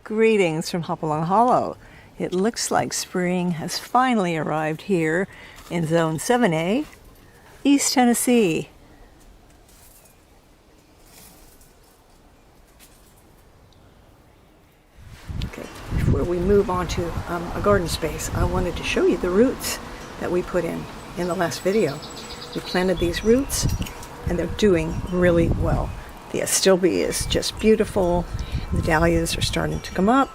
Greetings from Hopalong Hollow. It looks like spring has finally arrived here in Zone 7A, East Tennessee. Okay, before we move on to a garden space, I wanted to show you the roots that we put in the last video. We planted these roots and they're doing really well. The astilbe is just beautiful. The dahlias are starting to come up.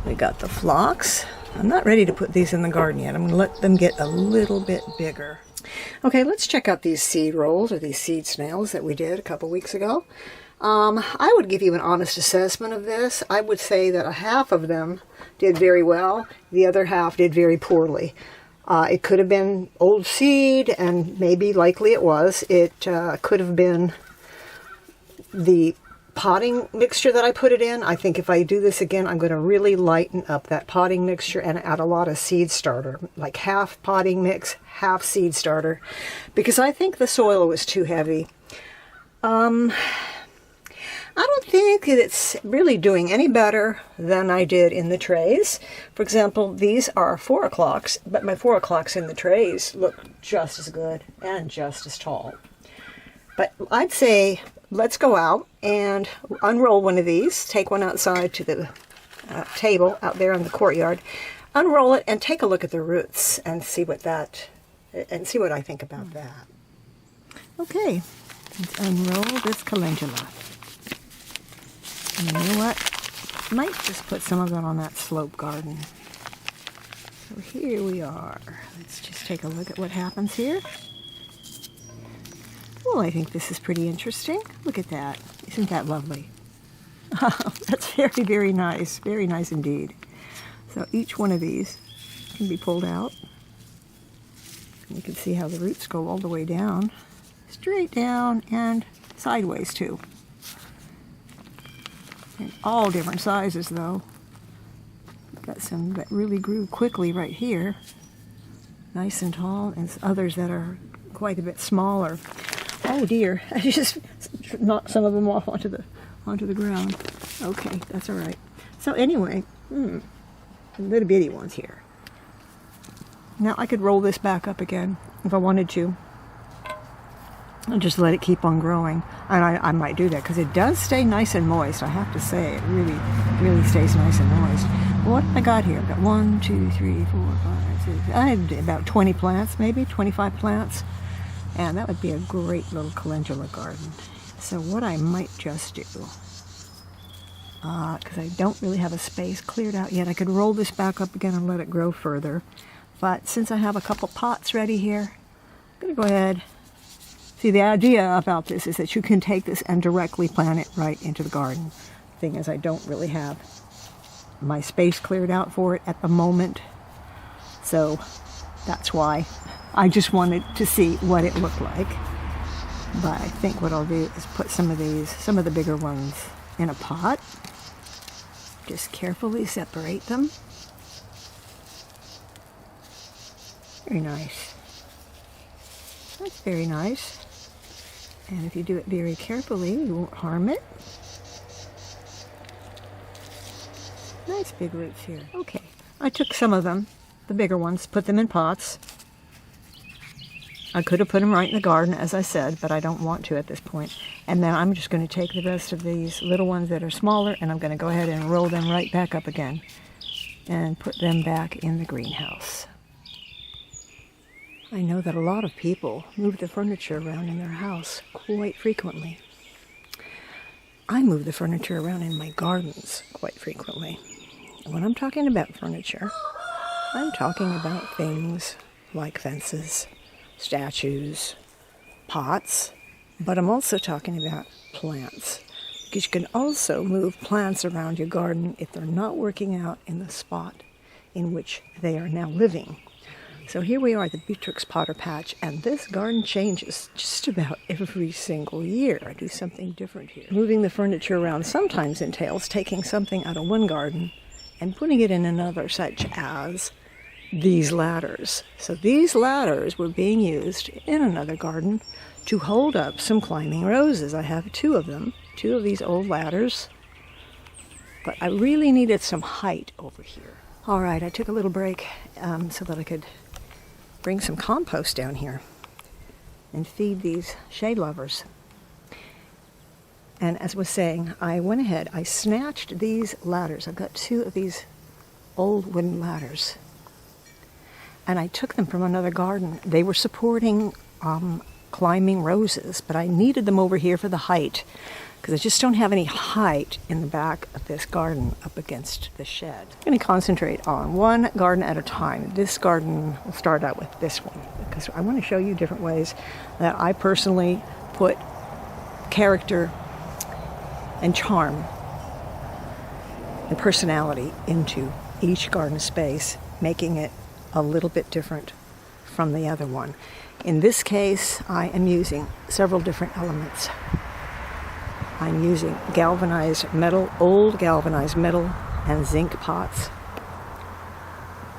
We got the phlox. I'm not ready to put these in the garden yet. I'm going to let them get a little bit bigger. Okay, let's check out these seed rolls or these seed snails that we did a couple weeks ago. I would give you an honest assessment of this. I would say that a half of them did very well. The other half did very poorly. It could have been old seed, and maybe likely it was. It could have been the potting mixture that I put it in. I think if I do this again, I'm going to really lighten up that potting mixture and add a lot of seed starter, like half potting mix, half seed starter, because I think the soil was too heavy. I don't think that it's really doing any better than I did in the trays. For example, these are 4 o'clocks, but my 4 o'clocks in the trays look just as good and just as tall. But I'd say let's go out and unroll one of these, take one outside to the table out there in the courtyard, unroll it and take a look at the roots and see what I think about that. Okay, let's unroll this calendula. And you know what? Might just put some of it on that slope garden. So here we are. Let's just take a look at what happens here. Well, I think this is pretty interesting. Look at that. Isn't that lovely? Oh, that's very, very nice. Very nice indeed. So each one of these can be pulled out. You can see how the roots go all the way down, straight down and sideways too. In all different sizes though. Got some that really grew quickly right here. Nice and tall, and others that are quite a bit smaller. Oh dear, I just knocked some of them off onto the ground. Okay, that's all right. So anyway, the little bitty ones here. Now I could roll this back up again if I wanted to. And just let it keep on growing. And I might do that because it does stay nice and moist. I have to say, it really, really stays nice and moist. What I got here? I've got 1, 2, 3, 4, 5, 6. I have about 20 plants, maybe 25 plants. And that would be a great little calendula garden. So what I might just do, because I don't really have a space cleared out yet, I could roll this back up again and let it grow further. But since I have a couple pots ready here, I'm going to go ahead. See, the idea about this is that you can take this and directly plant it right into the garden. The thing is, I don't really have my space cleared out for it at the moment. So that's why I just wanted to see what it looked like. But I think what I'll do is put some of the bigger ones in a pot. Just carefully separate them. Very nice. That's very nice. And if you do it very carefully, you won't harm it. Nice big roots here. Okay, I took some of them, the bigger ones, put them in pots. I could have put them right in the garden, as I said, but I don't want to at this point. And then I'm just going to take the rest of these little ones that are smaller, and I'm going to go ahead and roll them right back up again and put them back in the greenhouse. I know that a lot of people move the furniture around in their house quite frequently. I move the furniture around in my gardens quite frequently. And when I'm talking about furniture, I'm talking about things like fences, statues, pots, but I'm also talking about plants. Because you can also move plants around your garden if they're not working out in the spot in which they are now living. So here we are at the Beatrix Potter Patch, and this garden changes just about every single year. I do something different here. Moving the furniture around sometimes entails taking something out of one garden and putting it in another, such as these ladders. So these ladders were being used in another garden to hold up some climbing roses. I have 2 of them, 2 of these old ladders. but I really needed some height over here. All right, I took a little break so that I could bring some compost down here and feed these shade lovers. And as I was saying, I went ahead, I snatched these ladders. I've got 2 of these old wooden ladders. And I took them from another garden. They were supporting climbing roses, but I needed them over here for the height, because I just don't have any height in the back of this garden up against the shed. I'm going to concentrate on one garden at a time. This garden, we'll start out with this one, because I want to show you different ways that I personally put character and charm and personality into each garden space, making it a little bit different from the other one. In this case, I am using several different elements. I'm using galvanized metal, old galvanized metal and zinc pots,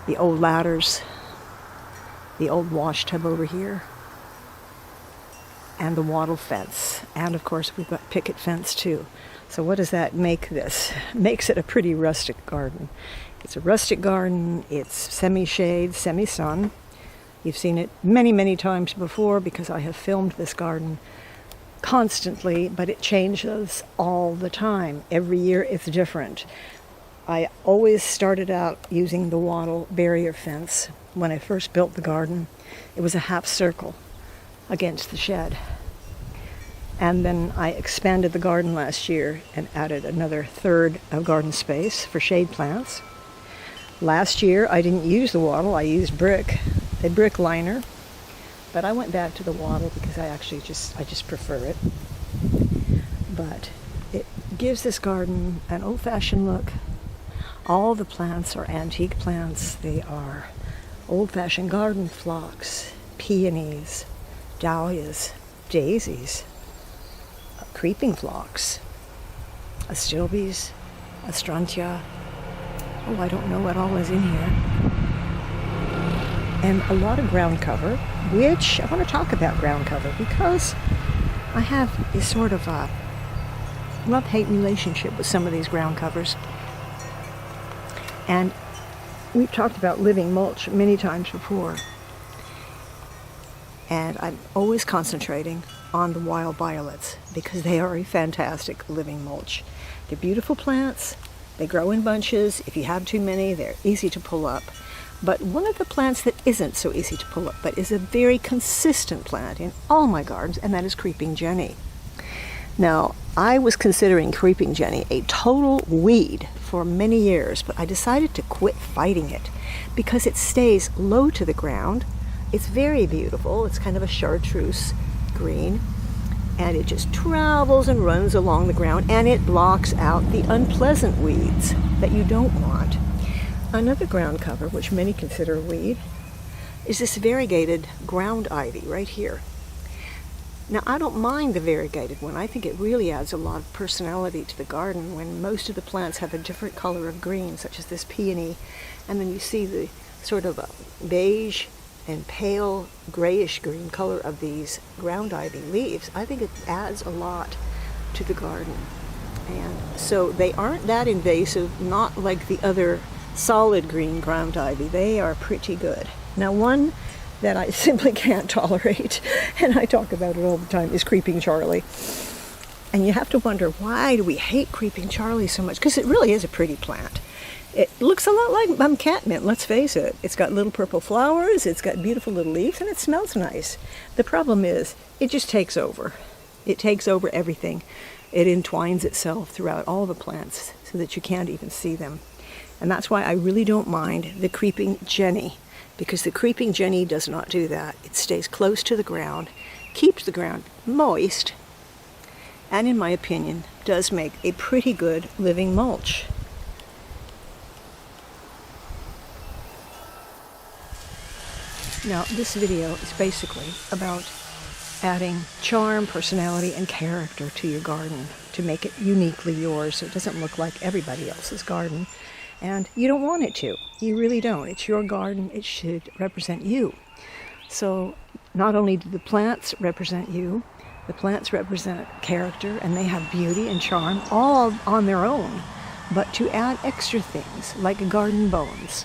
the old ladders, the old wash tub over here, and the wattle fence. And of course, we've got picket fence too. So what does that make this? Makes it a pretty rustic garden. It's a rustic garden. It's semi-shade, semi-sun. You've seen it many, many times before because I have filmed this garden constantly, but it changes all the time. Every year it's different. I always started out using the wattle barrier fence. When I first built the garden, it was a half circle against the shed. And then I expanded the garden last year and added another third of garden space for shade plants. Last year I didn't use the wattle, I used brick, a brick liner, but I went back to the wattle because I just prefer it. But it gives this garden an old-fashioned look. All the plants are antique plants. They are old-fashioned garden phlox, peonies, dahlias, daisies, creeping phlox, astilbes, astrantia. Oh, I don't know what all is in here. And a lot of ground cover, which I want to talk about ground cover because I have a sort of a love-hate relationship with some of these ground covers. And we've talked about living mulch many times before. And I'm always concentrating on the wild violets because they are a fantastic living mulch. They're beautiful plants. They grow in bunches. If you have too many, they're easy to pull up. But one of the plants that isn't so easy to pull up, but is a very consistent plant in all my gardens, and that is creeping jenny. Now, I was considering creeping jenny a total weed for many years, but I decided to quit fighting it because it stays low to the ground. It's very beautiful. It's kind of a chartreuse green, and it just travels and runs along the ground, and it blocks out the unpleasant weeds that you don't want. Another ground cover, which many consider a weed, is this variegated ground ivy right here. Now, I don't mind the variegated one. I think it really adds a lot of personality to the garden when most of the plants have a different color of green, such as this peony, and then you see the sort of a beige and pale grayish green color of these ground ivy leaves. I think it adds a lot to the garden. And so they aren't that invasive, not like the other solid green ground ivy. They are pretty good. Now, one that I simply can't tolerate, and I talk about it all the time, is Creeping Charlie. And you have to wonder, why do we hate Creeping Charlie so much? Because it really is a pretty plant. It looks a lot like catmint, let's face it. It's got little purple flowers, it's got beautiful little leaves, and it smells nice. The problem is, it just takes over. It takes over everything. It entwines itself throughout all the plants so that you can't even see them. And that's why I really don't mind the creeping jenny, because the creeping jenny does not do that. It stays close to the ground, keeps the ground moist, and in my opinion, does make a pretty good living mulch. Now, this video is basically about adding charm, personality, and character to your garden to make it uniquely yours so it doesn't look like everybody else's garden. And you don't want it to. You really don't. It's your garden. It should represent you. So not only do the plants represent you, the plants represent character, and they have beauty and charm all on their own. but to add extra things like garden bones,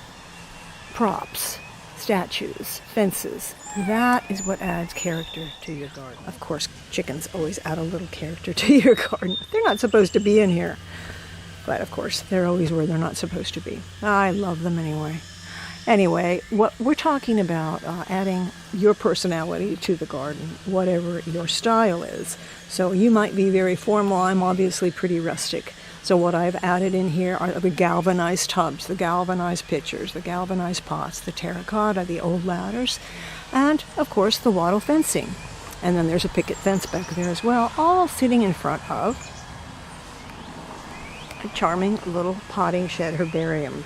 props, statues, fences. That is what adds character to your garden. Of course, chickens always add a little character to your garden. They're not supposed to be in here, but of course, they're always where they're not supposed to be. I love them anyway. Anyway, what we're talking about, adding your personality to the garden, whatever your style is. So you might be very formal. I'm obviously pretty rustic. So what I've added in here are the galvanized tubs, the galvanized pitchers, the galvanized pots, the terracotta, the old ladders, and of course the wattle fencing. And then there's a picket fence back there as well, all sitting in front of a charming little potting shed herbarium.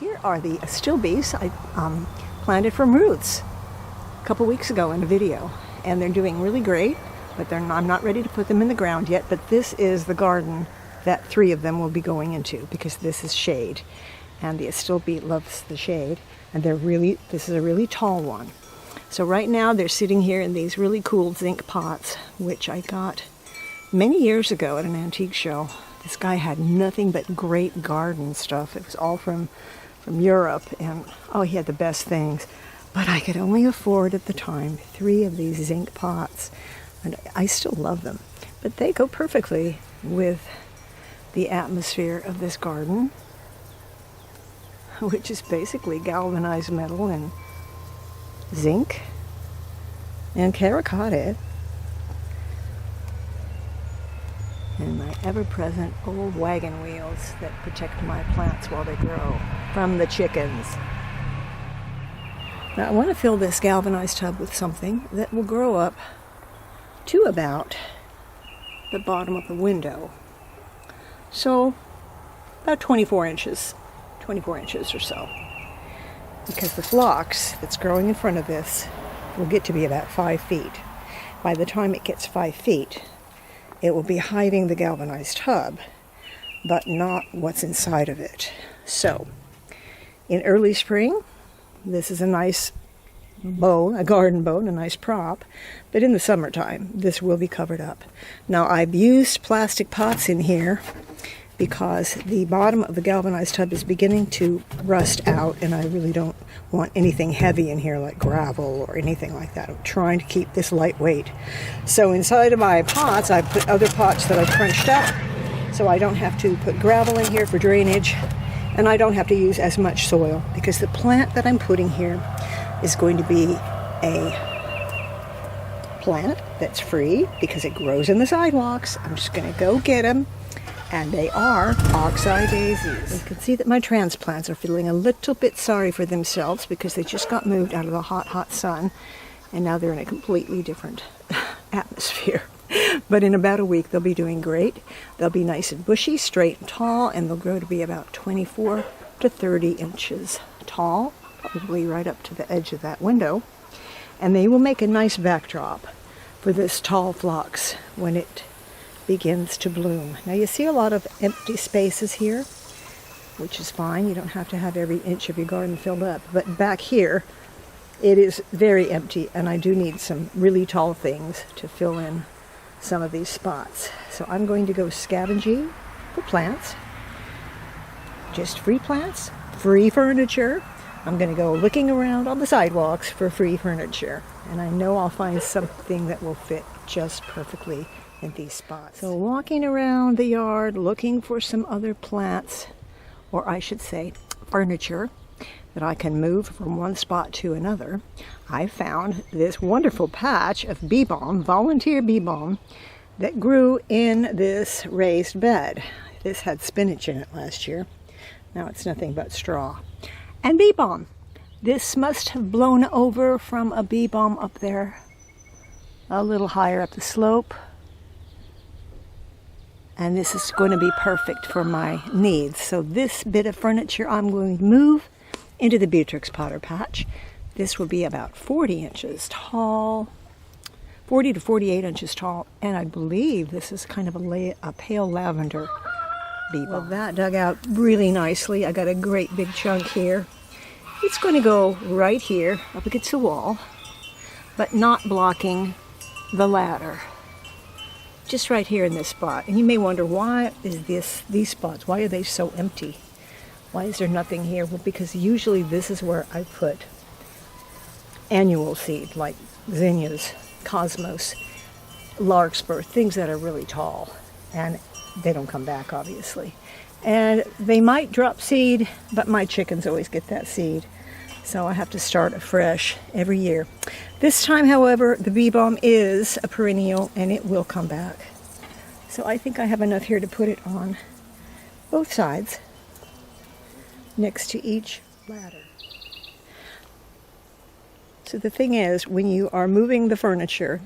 Here are the stilbes I planted from roots a couple weeks ago in a video, and they're doing really great, but I'm not ready to put them in the ground yet. But this is the garden that 3 of them will be going into, because this is shade, and the stilbe loves the shade, and this is a really tall one. So right now they're sitting here in these really cool zinc pots, which I got many years ago at an antique show. This guy had nothing but great garden stuff. It was all from Europe, and oh, he had the best things. But I could only afford at the time 3 of these zinc pots, and I still love them. But they go perfectly with the atmosphere of this garden, which is basically galvanized metal and zinc and terracotta. And my ever-present old wagon wheels that protect my plants while they grow from the chickens. Now I want to fill this galvanized tub with something that will grow up to about the bottom of the window. So about 24 inches or so. Because the phlox that's growing in front of this will get to be about 5 feet. By the time it gets 5 feet, it will be hiding the galvanized tub, but not what's inside of it. So, in early spring, this is a nice bow, a garden bow, a nice prop, but in the summertime, this will be covered up. Now, I've used plastic pots in here because the bottom of the galvanized tub is beginning to rust out, and I really don't want anything heavy in here like gravel or anything like that. I'm trying to keep this lightweight. So inside of my pots, I put other pots that I've crunched up, so I don't have to put gravel in here for drainage, and I don't have to use as much soil, because the plant that I'm putting here is going to be a plant that's free because it grows in the sidewalks. I'm just going to go get them. And they are oxeye daisies. You can see that my transplants are feeling a little bit sorry for themselves because they just got moved out of the hot, hot sun, and now they're in a completely different atmosphere. But in about a week, they'll be doing great. They'll be nice and bushy, straight and tall, and they'll grow to be about 24 to 30 inches tall, probably right up to the edge of that window. And they will make a nice backdrop for this tall phlox when it begins to bloom. Now you see a lot of empty spaces here, which is fine. You don't have to have every inch of your garden filled up. But back here, it is very empty, and I do need some really tall things to fill in some of these spots. So I'm going to go scavenging for plants. Just free plants, free furniture. I'm going to go looking around on the sidewalks for free furniture. And I know I'll find something that will fit just perfectly in these spots. So walking around the yard looking for some other plants, or I should say furniture, that I can move from one spot to another, I found this wonderful patch of bee balm, volunteer bee balm, that grew in this raised bed. This had spinach in it last year. Now it's nothing but straw. And bee balm. This must have blown over from a bee balm up there, a little higher up the slope. And this is going to be perfect for my needs. So this bit of furniture I'm going to move into the Beatrix Potter patch. This will be about 40 inches tall, 40 to 48 inches tall, and I believe this is kind of a pale lavender bee balm. Well, that dug out really nicely. I got a great big chunk here. It's going to go right here up against the wall, but not blocking the ladder. just right here in this spot. And you may wonder, why is these spots, why are they so empty? Why is there nothing here? Well, because usually this is where I put annual seed, like zinnias, cosmos, larkspur, things that are really tall. And they don't come back, obviously. And they might drop seed, but my chickens always get that seed. So I have to start afresh every year. This time, however, the bee balm is a perennial and it will come back. So I think I have enough here to put it on both sides, next to each ladder. So the thing is, when you are moving the furniture,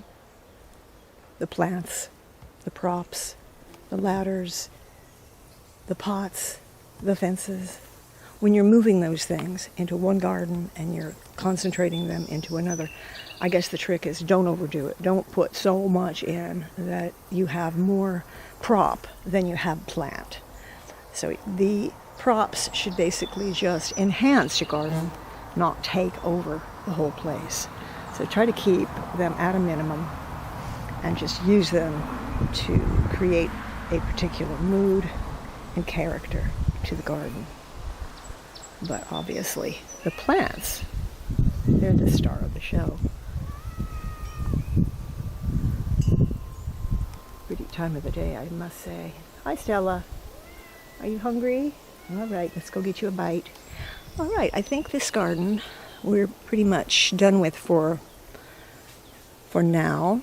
the plants, the props, the ladders, the pots, the fences, when you're moving those things into one garden and you're concentrating them into another, I guess the trick is don't overdo it. Don't put so much in that you have more prop than you have plant. So the props should basically just enhance your garden, not take over the whole place. So try to keep them at a minimum and just use them to create a particular mood and character to the garden. But obviously, the plants, they're the star of the show. Pretty time of the day, I must say. Hi, Stella. Are you hungry? All right, let's go get you a bite. All right, I think this garden we're pretty much done with for now.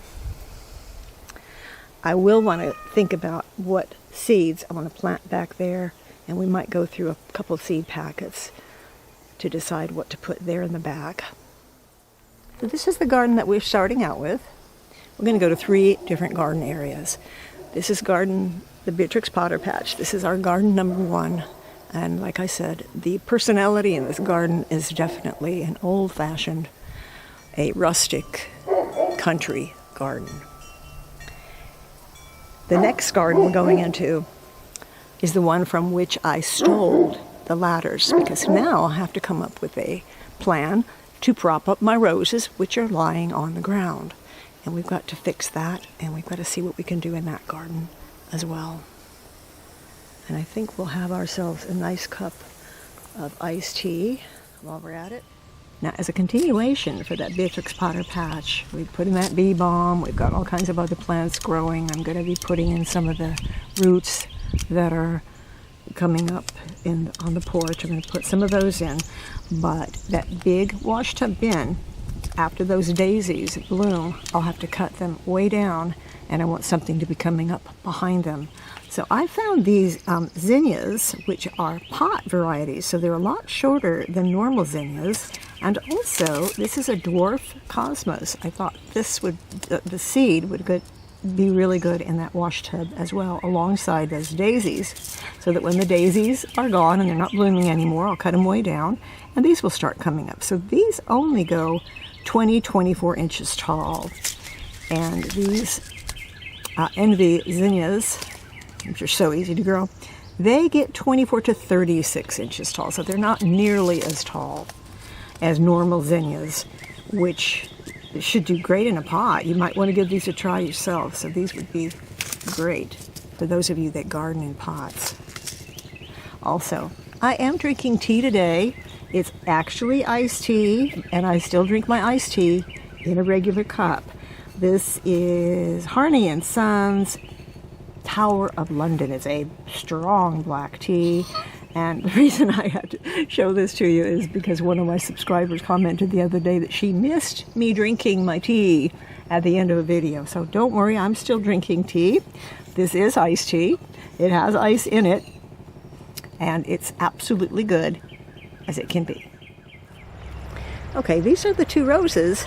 I will want to think about what seeds I want to plant back there, and we might go through a couple of seed packets to decide what to put there in the back. So this is the garden that we're starting out with. We're going to go to 3 different garden areas. This is the Beatrix Potter Patch. This is our garden number 1. And like I said, the personality in this garden is definitely an old-fashioned, a rustic country garden. The next garden we're going into is the one from which I stole the ladders, because now I have to come up with a plan to prop up my roses, which are lying on the ground. And we've got to fix that, and we've got to see what we can do in that garden as well. And I think we'll have ourselves a nice cup of iced tea while we're at it. Now, as a continuation for that Beatrix Potter Patch, we've put in that bee balm. We've got all kinds of other plants growing. I'm going to be putting in some of the roots that are coming up on the porch. I'm going to put some of those in. But that big wash tub bin, after those daisies bloom, I'll have to cut them way down, and I want something to be coming up behind them. So I found these zinnias, which are pot varieties, so they're a lot shorter than normal zinnias. And also, this is a dwarf cosmos. I thought the seed would be really good in that wash tub as well, alongside those daisies, so that when the daisies are gone and they're not blooming anymore, I'll cut them way down, and these will start coming up. So these only go 24 inches tall. And these Envy zinnias, which are so easy to grow, they get 24 to 36 inches tall. So they're not nearly as tall as normal zinnias, which should do great in a pot. You might want to give these a try yourself. So these would be great for those of you that garden in pots. Also, I am drinking tea today. It's actually iced tea, and I still drink my iced tea in a regular cup. This is Harney & Sons Tower of London. It's a strong black tea, and the reason I had to show this to you is because one of my subscribers commented the other day that she missed me drinking my tea at the end of a video. So don't worry, I'm still drinking tea. This is iced tea. It has ice in it, and it's absolutely good as it can be. Okay, these are the 2 roses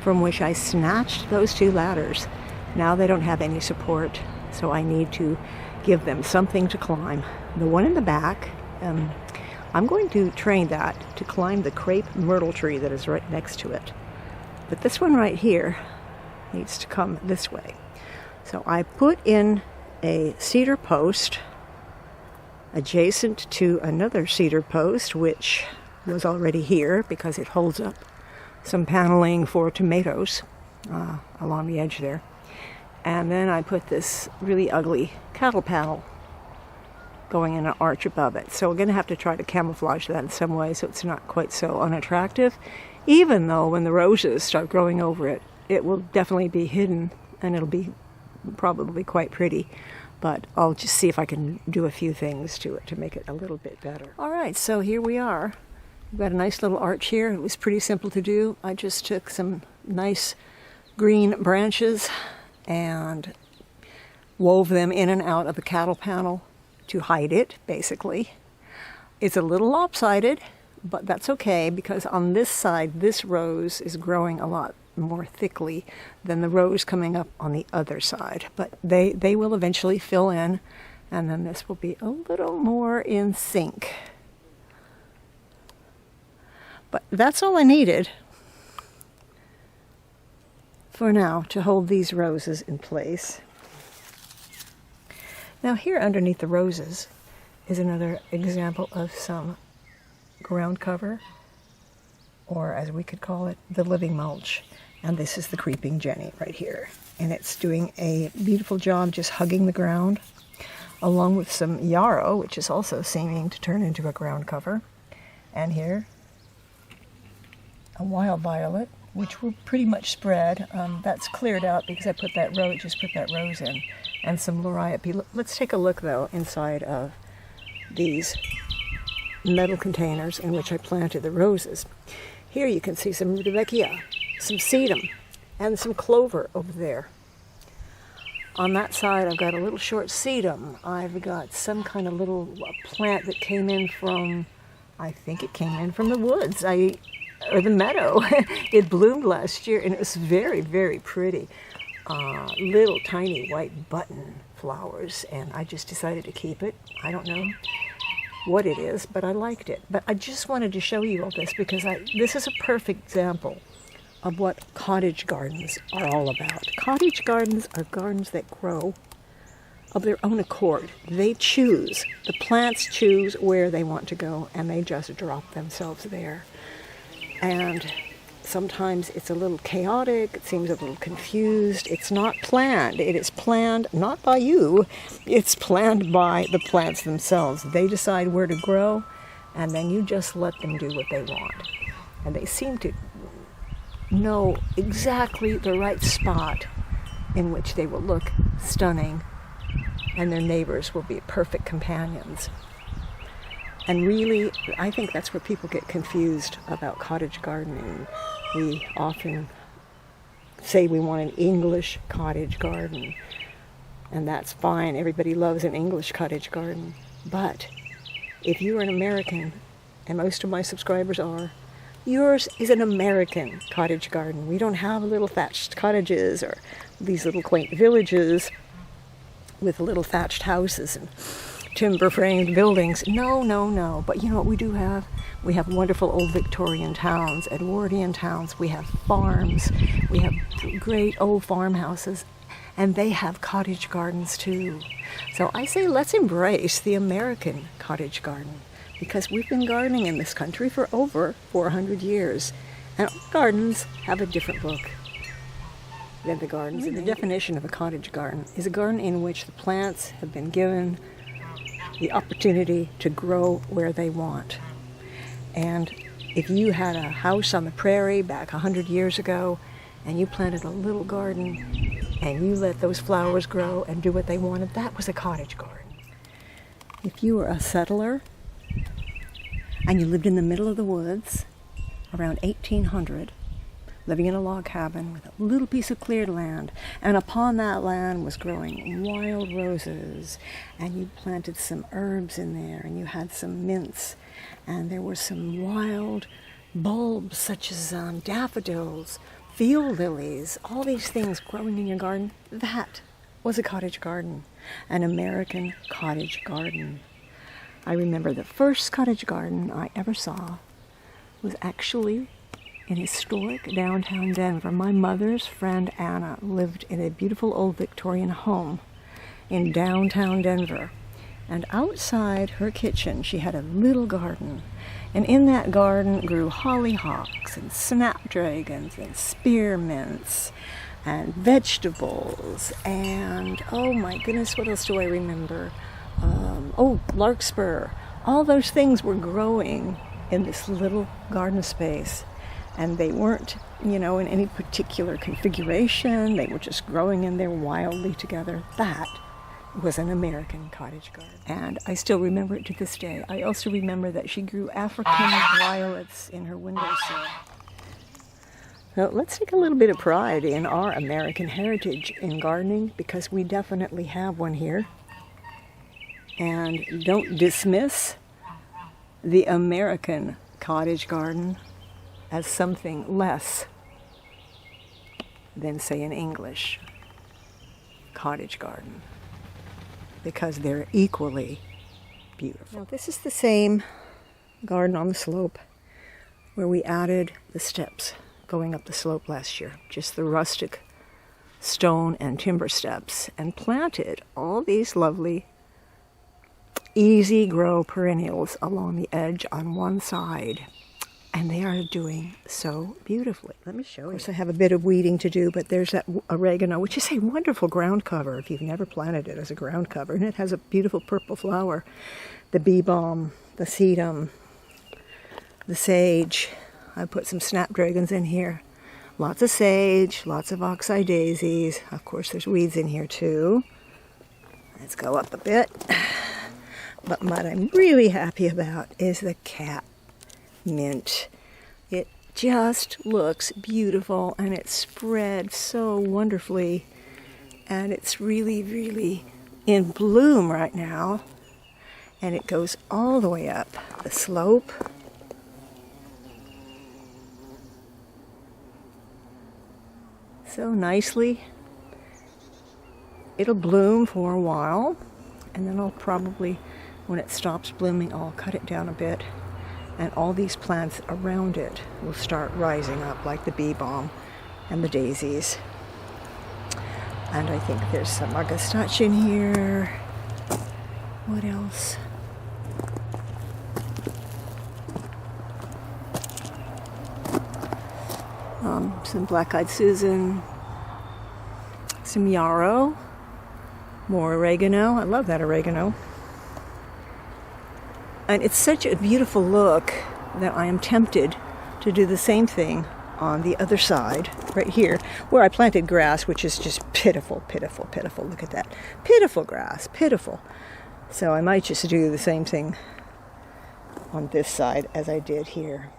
from which I snatched those 2 ladders. Now they don't have any support, so I need to give them something to climb. The one in the back, I'm going to train that to climb the crepe myrtle tree that is right next to it. But this one right here needs to come this way. So I put in a cedar post adjacent to another cedar post, which was already here because it holds up some paneling for tomatoes along the edge there. And then I put this really ugly cattle panel going in an arch above it. So we're going to have to try to camouflage that in some way so it's not quite so unattractive. Even though when the roses start growing over it, it will definitely be hidden and it'll be probably quite pretty. But I'll just see if I can do a few things to it to make it a little bit better. All right, so here we are. We've got a nice little arch here. It was pretty simple to do. I just took some nice green branches and wove them in and out of the cattle panel to hide it, basically. It's a little lopsided, but that's okay because on this side, this rose is growing a lot more thickly than the rose coming up on the other side. But they will eventually fill in, and then this will be a little more in sync. But that's all I needed for now to hold these roses in place. Now here underneath the roses is another example of some ground cover, or as we could call it, the living mulch. And this is the creeping Jenny right here. And it's doing a beautiful job just hugging the ground, along with some yarrow, which is also seeming to turn into a ground cover. And here, a wild violet, which will pretty much spread. That's cleared out because I put that rose in. And some liriope. Let's take a look, though, inside of these metal containers in which I planted the roses. Here you can see some rudbeckia, some sedum, and some clover over there. On that side, I've got a little short sedum. I've got some kind of little plant that came in from, I think it came in from the woods, or the meadow. It bloomed last year, and it was very, very pretty. Little tiny white button flowers, and I just decided to keep it. I don't know what it is, but I liked it. But I just wanted to show you all this because this is a perfect example of what cottage gardens are all about. Cottage gardens are gardens that grow of their own accord. They choose, the plants choose where they want to go, and they just drop themselves there. And sometimes it's a little chaotic, it seems a little confused. It's not planned. It is planned not by you, it's planned by the plants themselves. They decide where to grow, and then you just let them do what they want. And they seem to know exactly the right spot in which they will look stunning, and their neighbors will be perfect companions. And really, I think that's where people get confused about cottage gardening. We often say we want an English cottage garden, and that's fine. Everybody loves an English cottage garden. But if you're an American, and most of my subscribers are, yours is an American cottage garden. We don't have little thatched cottages or these little quaint villages with little thatched houses and timber-framed buildings. No, no, no. But you know what we do have? We have wonderful old Victorian towns, Edwardian towns. We have farms. We have great old farmhouses. And they have cottage gardens too. So I say let's embrace the American cottage garden, because we've been gardening in this country for over 400 years. And our gardens have a different look than the gardens. The definition of a cottage garden is a garden in which the plants have been given the opportunity to grow where they want. And if you had a house on the prairie back 100 years ago, and you planted a little garden, and you let those flowers grow and do what they wanted, that was a cottage garden. If you were a settler, and you lived in the middle of the woods around 1800, living in a log cabin with a little piece of cleared land, and upon that land was growing wild roses, and you planted some herbs in there, and you had some mints, and there were some wild bulbs such as daffodils, field lilies, all these things growing in your garden. That was a cottage garden, an American cottage garden. I remember the first cottage garden I ever saw was actually in historic downtown Denver. My mother's friend Anna lived in a beautiful old Victorian home in downtown Denver. And outside her kitchen, she had a little garden. And in that garden grew hollyhocks and snapdragons and spearmints and vegetables, and oh my goodness, what else do I remember? Larkspur. All those things were growing in this little garden space, and they weren't, in any particular configuration. They were just growing in there wildly together. That was an American cottage garden, and I still remember it to this day. I also remember that she grew African violets in her windowsill. So let's take a little bit of pride in our American heritage in gardening, because we definitely have one here. And don't dismiss the American cottage garden as something less than, say, an English cottage garden, because they're equally beautiful. Now, this is the same garden on the slope where we added the steps going up the slope last year, just the rustic stone and timber steps, and planted all these lovely easy grow perennials along the edge on one side, and they are doing so beautifully. Let me show you. Of course, I have a bit of weeding to do, but there's that oregano, which is a wonderful ground cover if you've never planted it as a ground cover, and it has a beautiful purple flower. The bee balm, the sedum, the sage. I put some snapdragons in here. Lots of sage, lots of oxeye daisies. Of course, there's weeds in here too. Let's go up a bit. But what I'm really happy about is the catmint. It just looks beautiful, and it's spread so wonderfully, and it's really, really in bloom right now, and it goes all the way up the slope. So nicely. It'll bloom for a while, and then I'll probably, when it stops blooming, I'll cut it down a bit, and all these plants around it will start rising up, like the bee balm and the daisies. And I think there's some Augustache in here. What else? Some black-eyed Susan, some yarrow, more oregano. I love that oregano. And it's such a beautiful look that I am tempted to do the same thing on the other side, right here, where I planted grass, which is just pitiful, pitiful, pitiful. Look at that. Pitiful grass, pitiful. So I might just do the same thing on this side as I did here.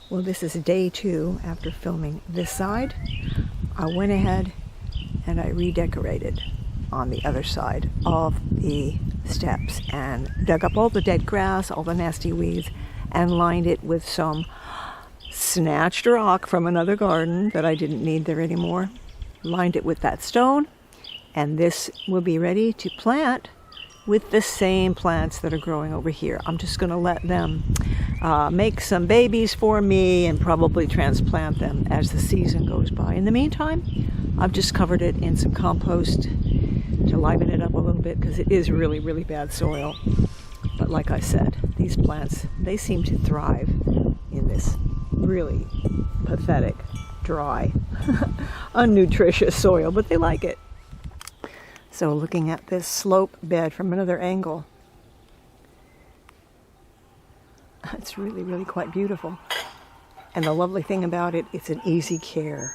Well, this is day 2 after filming this side. I went ahead and I redecorated on the other side of the steps and dug up all the dead grass, all the nasty weeds, and lined it with some snatched rock from another garden that I didn't need there anymore. Lined it with that stone, and this will be ready to plant with the same plants that are growing over here. I'm just going to let them make some babies for me and probably transplant them as the season goes by. In the meantime, I've just covered it in some compost to liven it up a little bit, because it is really, really bad soil. But like I said, these plants, they seem to thrive in this really pathetic, dry, unnutritious soil, but they like it. So looking at this slope bed from another angle, it's really, really quite beautiful. And the lovely thing about it, it's an easy care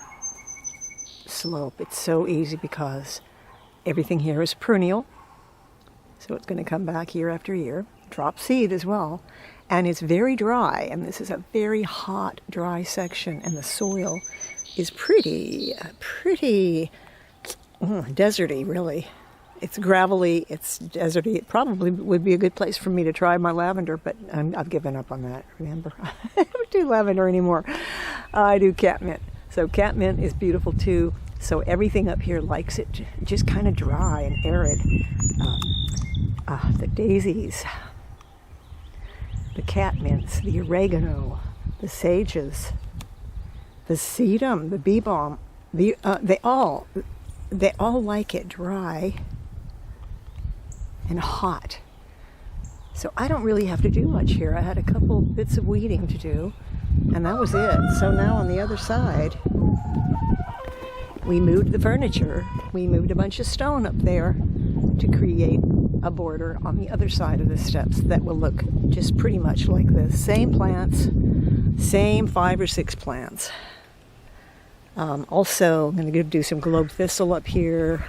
slope. It's so easy because everything here is perennial. So it's going to come back year after year. Drop seed as well. And it's very dry. And this is a very hot, dry section. And the soil is pretty deserty, really. It's gravelly, it's deserty. It probably would be a good place for me to try my lavender, but I've given up on that, remember. I don't do lavender anymore. I do catmint. So catmint is beautiful too. So everything up here likes it just kind of dry and arid. The daisies, the catmints, the oregano, the sages, the sedum, the bee balm, they all like it dry and hot. So I don't really have to do much here. I had a couple bits of weeding to do, and that was it. So now on the other side, we moved the furniture. We moved a bunch of stone up there to create a border on the other side of the steps that will look just pretty much like this. Same plants, same 5 or 6 plants. Also, I'm going to do some globe thistle up here.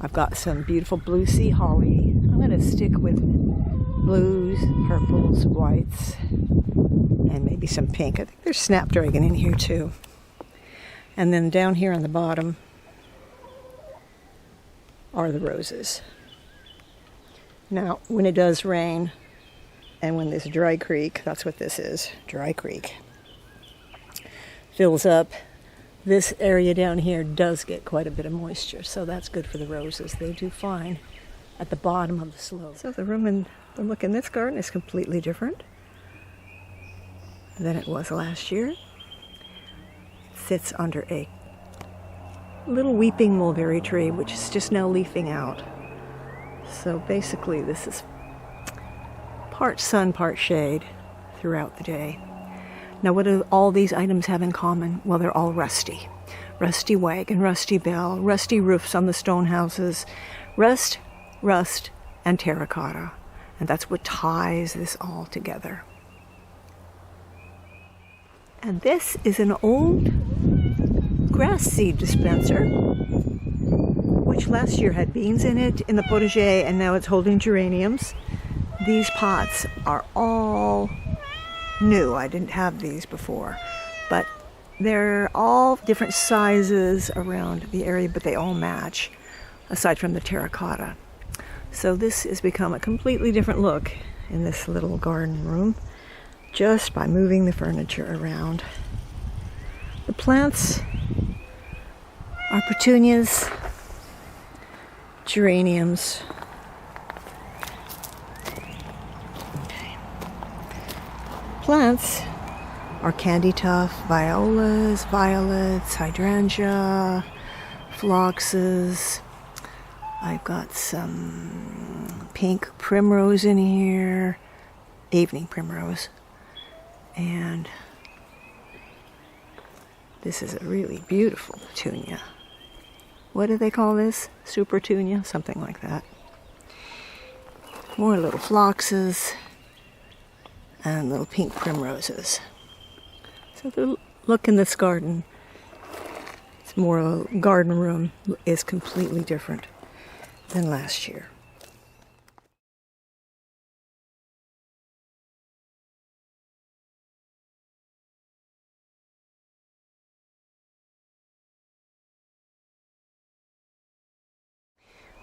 I've got some beautiful blue sea holly. I'm going to stick with blues, purples, whites, and maybe some pink. I think there's snapdragon in here too. And then down here on the bottom are the roses. Now, when it does rain, and when this dry creek, that's what this is, dry creek, fills up, this area down here does get quite a bit of moisture, so that's good for the roses. They do fine at the bottom of the slope. So the room and the look in this garden is completely different than it was last year. It sits under a little weeping mulberry tree, which is just now leafing out. So basically this is part sun, part shade throughout the day. Now, what do all these items have in common? Well, they're all rusty. Rusty wagon, rusty bell, rusty roofs on the stone houses, rust, and terracotta. And that's what ties this all together. And this is an old grass seed dispenser, which last year had beans in it in the potager, and now it's holding geraniums. These pots are all new. I didn't have these before, but they're all different sizes around the area, but they all match, aside from the terracotta. So this has become a completely different look in this little garden room just by moving the furniture around. The plants are petunias, geraniums, plants are candy tuft, violas, violets, hydrangea, phloxes. I've got some pink primrose in here, evening primrose, and this is a really beautiful petunia. What do they call this? Supertunia? Something like that. More little phloxes and little pink primroses. So the look in this garden, it's more a garden room, is completely different than last year.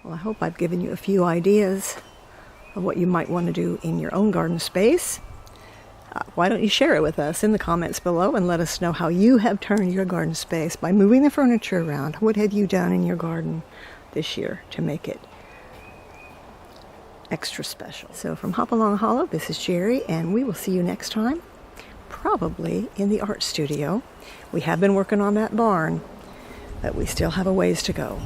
Well, I hope I've given you a few ideas of what you might want to do in your own garden space. Why don't you share it with us in the comments below and let us know how you have turned your garden space by moving the furniture around. What have you done in your garden this year to make it extra special? So from Hopalong Hollow, this is Jerry, and we will see you next time, probably in the art studio. We have been working on that barn, but we still have a ways to go.